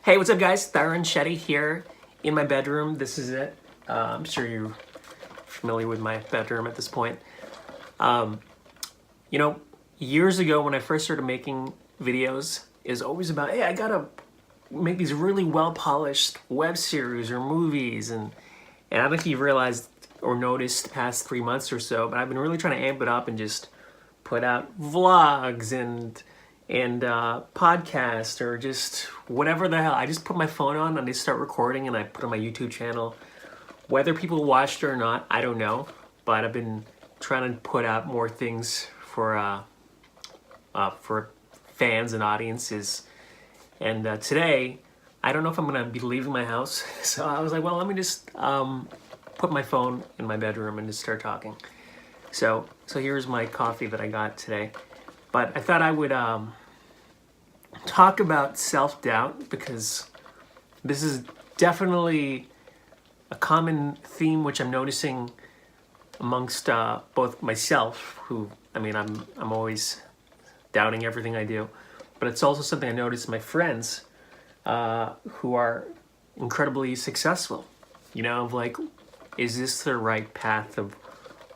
Hey, what's up guys? Tarun here in my bedroom. This is it. I'm sure you're familiar with my bedroom at this point. Um, you know, years ago when I first started making videos, is always about, hey, I gotta make these really well-polished web series or movies. And I don't know if you've realized or noticed the past 3 months or so, but I've been really trying to amp it up and just put out vlogs and podcast or just whatever the hell. I just put my phone on and I start recording and I put on my YouTube channel. Whether people watched it or not, I don't know. But I've been trying to put out more things for fans and audiences. And today, I don't know if I'm gonna be leaving my house. So I was like, well, let me just put my phone in my bedroom and just start talking. So here's my coffee that I got today. But I thought I would talk about self-doubt because this is definitely a common theme which I'm noticing amongst both myself, who, I mean, I'm always doubting everything I do, but it's also something I notice in my friends who are incredibly successful. You know, of like, is this the right path of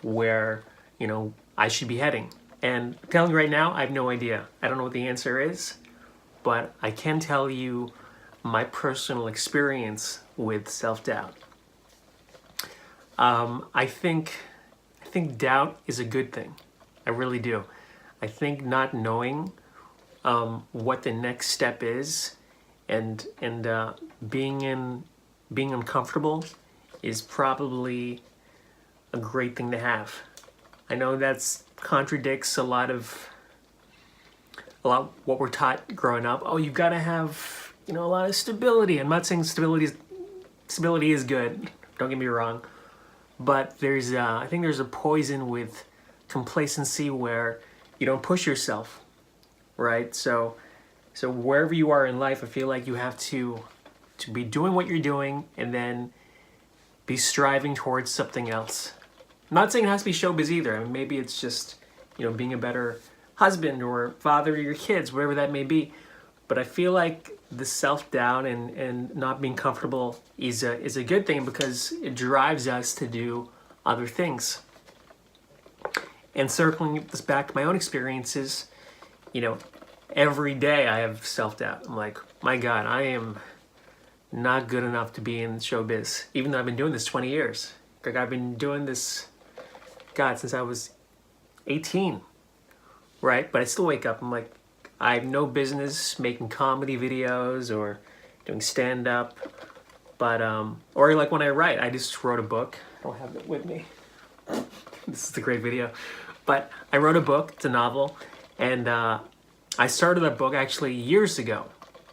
where, you know, I should be heading? And I'm telling you right now, I have no idea. I don't know what the answer is, but I can tell you my personal experience with self-doubt. I think doubt is a good thing. I really do. I think not knowing what the next step is and being uncomfortable is probably a great thing to have. I know that's contradicts a lot what we're taught growing up. Oh, you've got to have, you know, a lot of stability. I'm not saying stability is good. Don't get me wrong, but there's I think there's a poison with complacency where you don't push yourself, right? So wherever you are in life, I feel like you have to be doing what you're doing and then be striving towards something else. I'm not saying it has to be showbiz either. I mean, maybe it's just, you know, being a better husband or father to your kids, whatever that may be. But I feel like the self-doubt and not being comfortable is a good thing because it drives us to do other things. And circling this back to my own experiences, you know, every day I have self-doubt. I'm like, my God, I am not good enough to be in showbiz, even though I've been doing this 20 years. Like, I've been doing this, God, since I was 18, right? But I still wake up, I'm like, I have no business making comedy videos or doing stand-up, but, or like when I write, I just wrote a book. I don't have it with me. This is a great video. But I wrote a book, it's a novel, and I started that book actually years ago.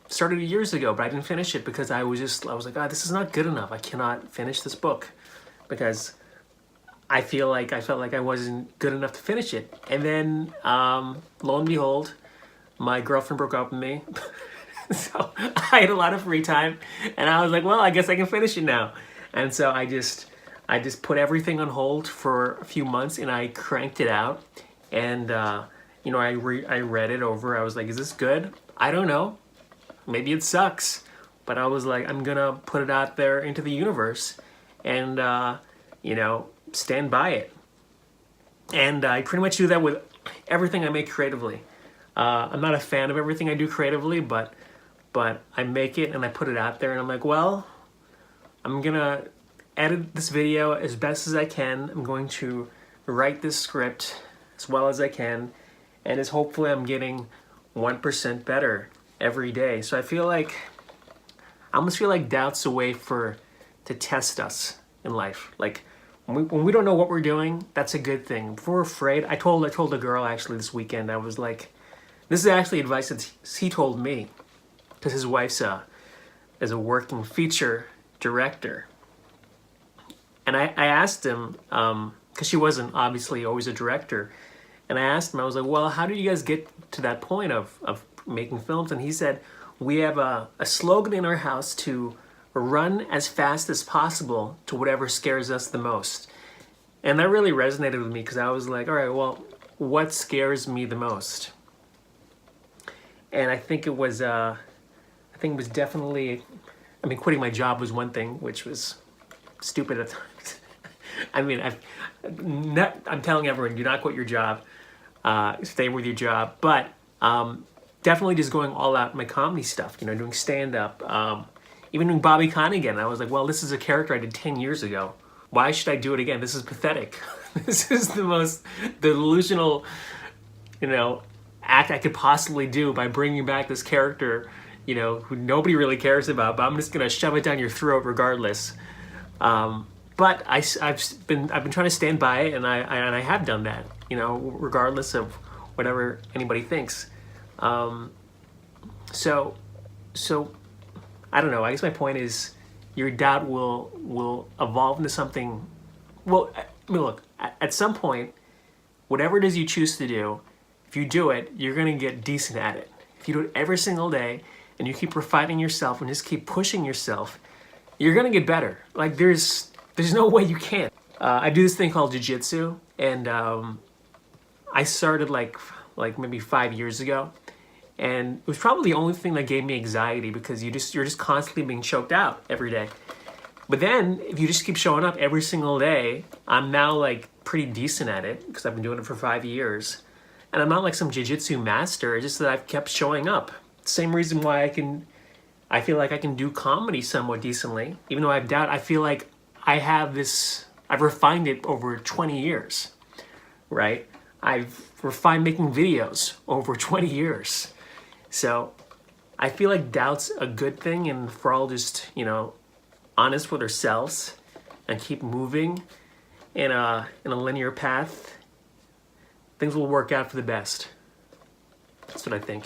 Started years ago, but I didn't finish it because I was like, God, this is not good enough. I cannot finish this book because I felt like I wasn't good enough to finish it. And then, lo and behold, my girlfriend broke up with me. So I had a lot of free time and I was like, well, I guess I can finish it now. And so I just put everything on hold for a few months and I cranked it out. And, you know, I read it over. I was like, is this good? I don't know. Maybe it sucks. But I was like, I'm gonna put it out there into the universe and, you know, stand by it. And I pretty much do that with everything I make creatively. I'm not a fan of everything I do creatively, but I make it and I put it out there and I'm like, well, I'm gonna edit this video as best as I can. I'm going to write this script as well as I can, and as hopefully I'm getting 1% better every day. So I almost feel like doubt's a way to test us in life. Like when we don't know what we're doing, that's a good thing. If we're afraid, I told a girl actually this weekend, I was like, this is actually advice that he told me, because his wife's is a working feature director. And I asked him, because she wasn't obviously always a director, and I asked him, I was like, well, how did you guys get to that point of making films? And he said, we have a slogan in our house to run as fast as possible to whatever scares us the most. And that really resonated with me because I was like, all right, well, what scares me the most? And I think it was thing was definitely, I mean, quitting my job was one thing, which was stupid at times. I mean, I'm telling everyone, do not quit your job. Stay with your job. But definitely just going all out in my comedy stuff, you know, doing stand-up. Even doing Bobby Conn again. I was like, well, this is a character I did 10 years ago. Why should I do it again? This is pathetic. This is the most delusional, you know, act I could possibly do by bringing back this character, you know, who nobody really cares about, but I'm just gonna shove it down your throat regardless. But I've been trying to stand by it, and I have done that, you know, regardless of whatever anybody thinks. So I don't know. I guess my point is, your doubt will evolve into something. Well, I mean, look, at some point, whatever it is you choose to do, if you do it, you're gonna get decent at it. If you do it every single day, and you keep refining yourself and just keep pushing yourself, you're gonna get better. Like there's no way you can't. I do this thing called jiu-jitsu, and I started like maybe 5 years ago, and it was probably the only thing that gave me anxiety, because you're just constantly being choked out every day. But then if you just keep showing up every single day, I'm now like pretty decent at it because I've been doing it for 5 years, and I'm not like some jiu-jitsu master. It's just that I've kept showing up. Same reason why I feel like I can do comedy somewhat decently, even though I have doubt. I feel like I've refined it over 20 years, right? I've refined making videos over 20 years. So I feel like doubt's a good thing, and if we're all just, you know, honest with ourselves and keep moving in a linear path, things will work out for the best. That's what I think.